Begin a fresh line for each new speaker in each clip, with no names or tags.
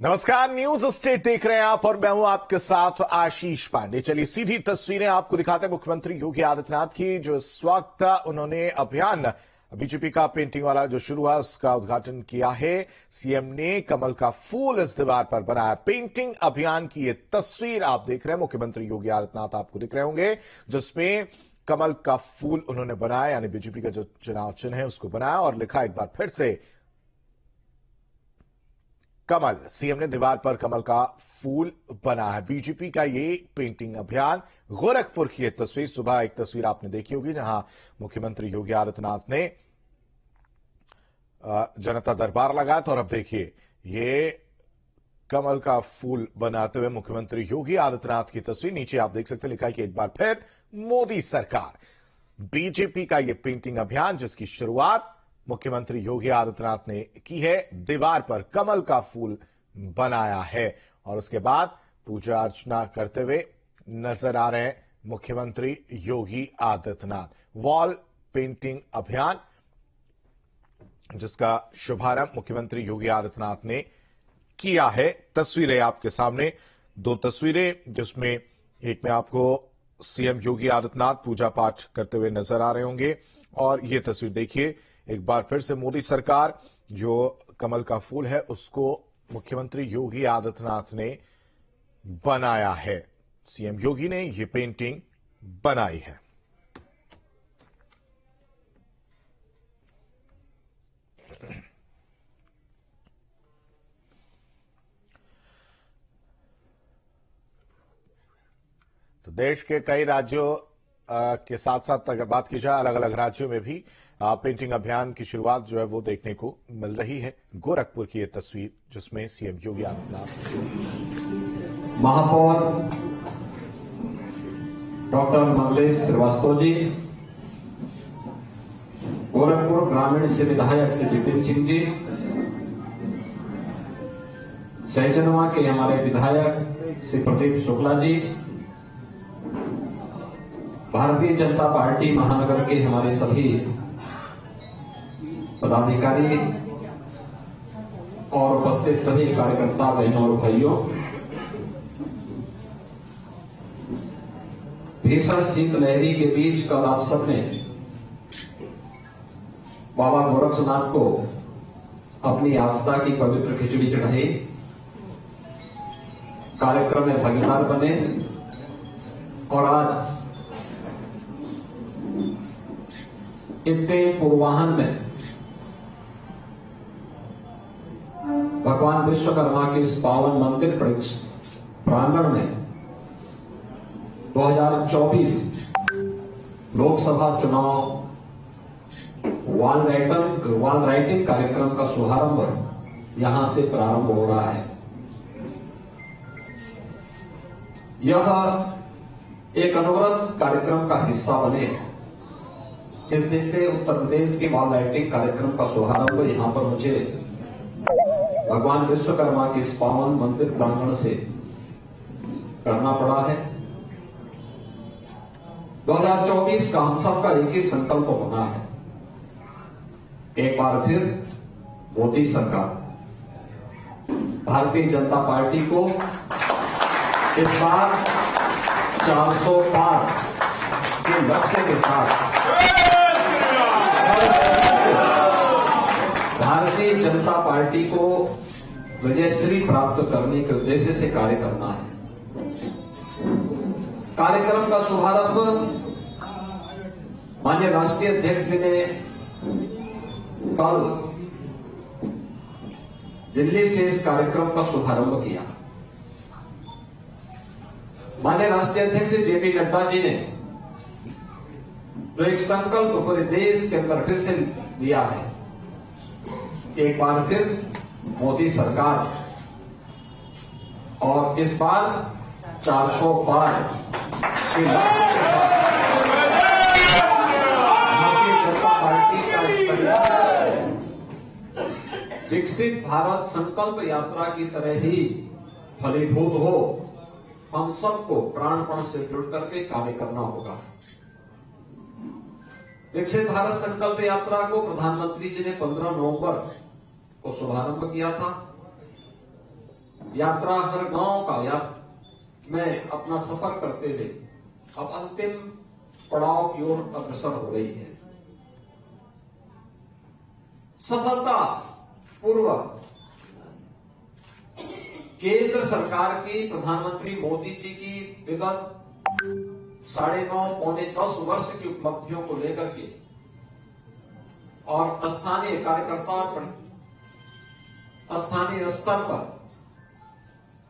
नमस्कार, news state देख रहे हैं आप और मैं हूं आपके साथ आशीष पांडे। चलिए सीधी तस्वीरें आपको दिखाते हैं मुख्यमंत्री योगी आदित्यनाथ की, जो इस वक्त उन्होंने अभियान बीजेपी का पेंटिंग वाला जो शुरू हुआ उसका उद्घाटन किया है। सीएम ने कमल का फूल इस दीवार पर बनाया। पेंटिंग अभियान की ये तस्वीर आप देख रहे हैं, मुख्यमंत्री योगी आदित्यनाथ आपको दिख रहे होंगे, जिसमें कमल का फूल उन्होंने बनाया, यानी बीजेपी का जो चुनाव चिन्ह है उसको बनाया और लिखा एक बार फिर से कमल। सीएम ने दीवार पर कमल का फूल बना है। बीजेपी का ये पेंटिंग अभियान। गोरखपुर की ये तस्वीर, सुबह एक तस्वीर आपने देखी होगी जहां मुख्यमंत्री योगी आदित्यनाथ ने जनता दरबार लगाया था और अब देखिए ये कमल का फूल बनाते हुए मुख्यमंत्री योगी आदित्यनाथ की तस्वीर। नीचे आप देख सकते हैं लिखा है कि एक बार फिर मोदी सरकार। बीजेपी का ये पेंटिंग अभियान जिसकी शुरुआत मुख्यमंत्री योगी आदित्यनाथ ने की है, दीवार पर कमल का फूल बनाया है और उसके बाद पूजा अर्चना करते हुए नजर आ रहे हैं मुख्यमंत्री योगी आदित्यनाथ। वॉल पेंटिंग अभियान जिसका शुभारंभ मुख्यमंत्री योगी आदित्यनाथ ने किया है। तस्वीरें आपके सामने, दो तस्वीरें जिसमें एक में आपको सीएम योगी आदित्यनाथ पूजा पाठ करते हुए नजर आ रहे होंगे और ये तस्वीर देखिए एक बार फिर से मोदी सरकार। जो कमल का फूल है उसको मुख्यमंत्री योगी आदित्यनाथ ने बनाया है। सीएम योगी ने यह पेंटिंग बनाई है। तो देश के कई राज्यों के साथ साथ अगर बात की जाए अलग अलग राज्यों में भी पेंटिंग अभियान की शुरुआत जो है वो देखने को मिल रही है। गोरखपुर की ये तस्वीर जिसमें सीएम योगी आदित्यनाथ,
महापौर डॉक्टर मंगलेश श्रीवास्तव जी, गोरखपुर ग्रामीण से विधायक श्री जितेंद्र सिंह जी, सहजनवा के हमारे विधायक श्री प्रदीप शुक्ला जी, भारतीय जनता पार्टी महानगर के हमारे सभी पदाधिकारी और उपस्थित सभी कार्यकर्ता बहनों और भाइयों, भीषण शीतलहरी के बीच कल आप सबने बाबा गोरक्षनाथ को अपनी आस्था की पवित्र खिचड़ी चढ़ाई, कार्यक्रम में भागीदार बने और आज इतने पूर्वाहन में भगवान विश्वकर्मा के इस पावन मंदिर प्रांगण में 2024 लोकसभा चुनाव वॉल राइटिंग कार्यक्रम का शुभारंभ यहां से प्रारंभ हो रहा है। यह एक अनवरत कार्यक्रम का हिस्सा बने, इस देश से उत्तर प्रदेश के वॉल राइटिंग कार्यक्रम का शुभारंभ यहां पर मुझे भगवान विश्वकर्मा के इस पावन मंदिर प्रांगण से करना पड़ा है। 2024 का हम सबका एक ही संकल्प होना है, एक बार फिर मोदी सरकार। भारतीय जनता पार्टी को इस बार 400 पार के लक्ष्य के साथ भारतीय जनता पार्टी को विजयश्री प्राप्त करने के उद्देश्य से कार्य करना है। कार्यक्रम का शुभारंभ माननीय राष्ट्रीय अध्यक्ष जी ने कल दिल्ली से इस कार्यक्रम का शुभारंभ किया। माननीय राष्ट्रीय अध्यक्ष जेपी नड्डा जी ने जो एक संकल्प पूरे देश के अंदर फिर से लिया है, एक बार फिर मोदी सरकार, और इस बार 400 पार के लक्ष्य के साथ भारतीय जनता पार्टी का विकसित भारत संकल्प यात्रा की तरह ही फलीभूत हो, हम सबको प्राणपण से जुड़ करके कार्य करना होगा। विकसित भारत संकल्प यात्रा को प्रधानमंत्री जी ने 15 नवंबर को शुभारंभ किया था यात्रा हर गांव का में अपना सफर करते हुए अब अंतिम पड़ाव की ओर अग्रसर हो रही है। सफलता पूर्वक केंद्र सरकार की, प्रधानमंत्री मोदी जी की विगत 9.5 पौने 10 वर्ष की उपलब्धियों को लेकर के और स्थानीय कार्यकर्ता स्थानीय स्तर पर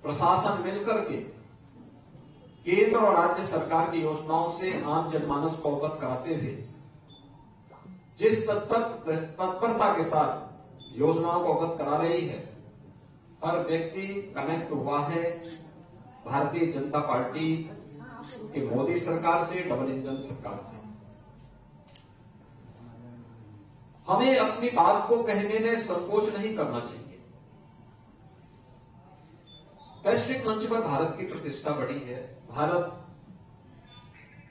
प्रशासन मिलकर के केंद्र और राज्य सरकार की योजनाओं से आम जनमानस को अवगत कराते हुए जिस तत्परता के साथ योजनाओं को अवगत करा रही है, हर व्यक्ति कनेक्ट हुआ है भारतीय जनता पार्टी की मोदी सरकार से, डबल इंजन सरकार से। हमें अपनी बात को कहने में संकोच नहीं करना चाहिए। वैश्विक मंच पर भारत की प्रतिष्ठा बढ़ी है, भारत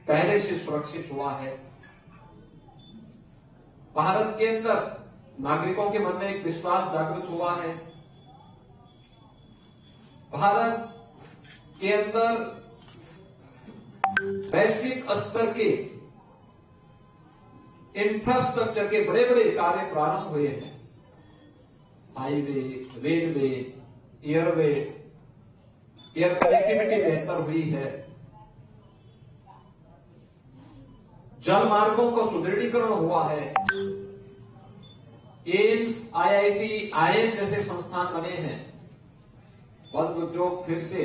पहले से सुरक्षित हुआ है, भारत के अंदर नागरिकों के मन में एक विश्वास जागृत हुआ है, भारत के अंदर वैश्विक स्तर के इंफ्रास्ट्रक्चर के बड़े बड़े कार्य प्रारंभ हुए हैं। Highway, railway, airway, air connectivity बेहतर हुई है, जल मार्गों का सुदृढ़ीकरण हुआ है, एम्स, आईआईटी, आईएम जैसे संस्थान बने हैं, वस्त्र उद्योग फिर से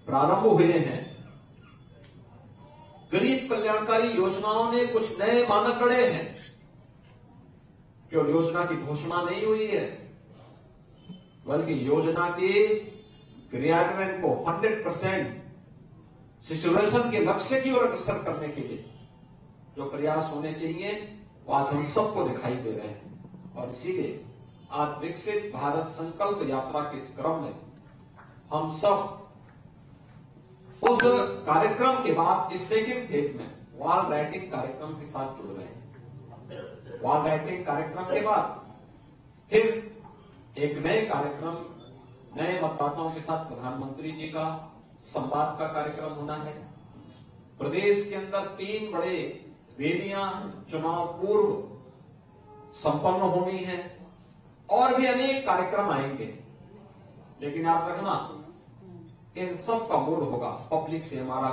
प्रारंभ हुए हैं, गरीब कल्याणकारी योजनाओं ने कुछ नए मानक गढ़े हैं। केवल योजना की घोषणा नहीं हुई है, बल्कि योजना के क्रियान्वयन को 100% सिचुएशन के लक्ष्य की ओर अग्रसर करने के लिए जो प्रयास होने चाहिए वो आज हम सबको दिखाई दे रहे हैं। और इसीलिए आज विकसित भारत संकल्प यात्रा के इस क्रम में हम सब उस कार्यक्रम के बाद इस सेकेंड फेज में वॉल राइटिंग कार्यक्रम के साथ जुड़ रहे हैं। वॉल राइटिंग कार्यक्रम के बाद फिर एक नए कार्यक्रम, नए मतदाताओं के साथ प्रधानमंत्री जी का संवाद का कार्यक्रम होना है। प्रदेश के अंदर 3 बड़े वेदियां चुनाव पूर्व संपन्न होनी है और भी अनेक कार्यक्रम आएंगे। लेकिन याद रखना, इन सब का मूड होगा पब्लिक से हमारा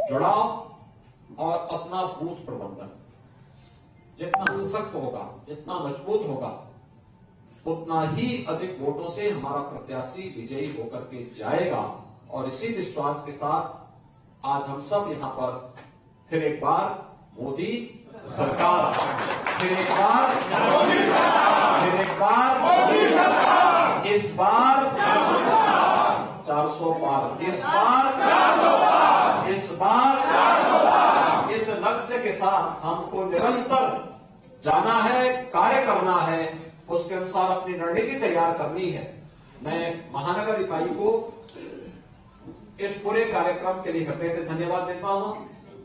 जुड़ाव और अपना बूथ प्रबंधन। जितना सशक्त होगा, जितना मजबूत होगा, उतना ही अधिक वोटों से हमारा प्रत्याशी विजयी होकर के जाएगा। और इसी विश्वास के साथ आज हम सब यहां पर फिर एक बार मोदी सरकार, फिर एक बार मोदी सरकार, फिर एक बार मोदी सरकार, इस बार 400 पार, इस बार 400 पार, इस बार 400 पार, इस लक्ष्य के साथ हमको निरंतर जाना है, कार्य करना है, उसके अनुसार अपनी रणनीति तैयार करनी है। मैं महानगर इकाई को इस पूरे कार्यक्रम के लिए हृदय से धन्यवाद देता हूं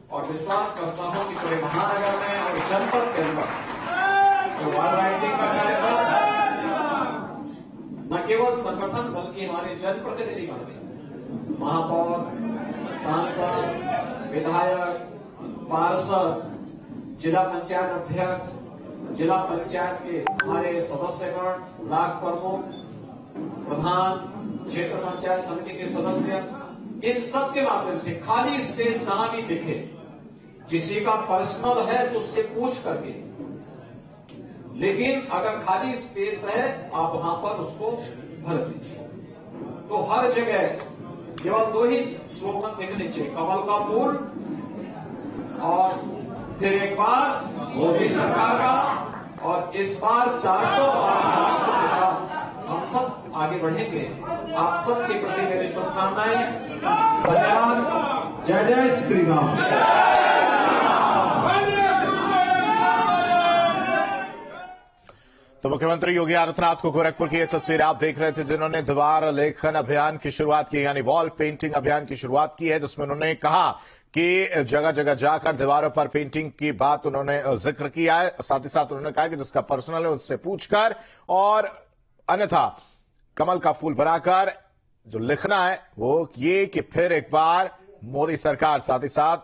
और विश्वास करता हूं कि पूरे महानगर में और जनपद के अंदर जो वॉल राइटिंग का कार्यक्रम न केवल संगठन बल्कि हमारे जनप्रतिनिधि बने, महापौर, सांसद, विधायक, पार्षद, जिला पंचायत अध्यक्ष, जिला पंचायत के हमारे सदस्यगण, ब्लॉक प्रमुख, प्रधान, क्षेत्र पंचायत समिति के सदस्य, इन सब के माध्यम से खाली स्पेस जहां भी दिखे, किसी का पर्सनल है तो उससे पूछ करके, लेकिन अगर खाली स्पेस है आप वहां पर उसको भर दीजिए। तो हर जगह केवल 2 ही स्लोगन लिखने चाहिए, कमल का फूल और फिर एक बार मोदी सरकार का, और इस बार 400 लक्ष्य के साथ हम सब आगे बढ़ेंगे। आप सबके प्रति मेरी शुभकामनाएं। धन्यवाद। जय जय श्री राम।
तो मुख्यमंत्री योगी आदित्यनाथ को गोरखपुर की ये तस्वीर आप देख रहे थे, जिन्होंने दीवार लेखन अभियान की शुरुआत की, यानी वॉल पेंटिंग अभियान की शुरुआत की है, जिसमें उन्होंने कहा कि जगह जगह जाकर दीवारों पर पेंटिंग की बात उन्होंने जिक्र किया है। साथ ही साथ उन्होंने कहा कि जिसका पर्सनल है उससे पूछकर और अन्यथा कमल का फूल बनाकर जो लिखना है वो ये कि फिर एक बार मोदी सरकार, साथ ही साथ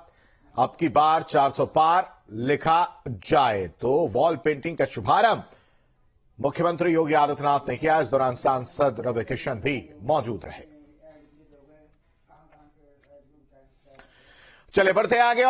अब की बार 400 पार लिखा जाए। तो वॉल पेंटिंग का शुभारंभ मुख्यमंत्री योगी आदित्यनाथ ने किया। इस दौरान सांसद रवि किशन भी मौजूद रहे। चले बढ़ते आगे।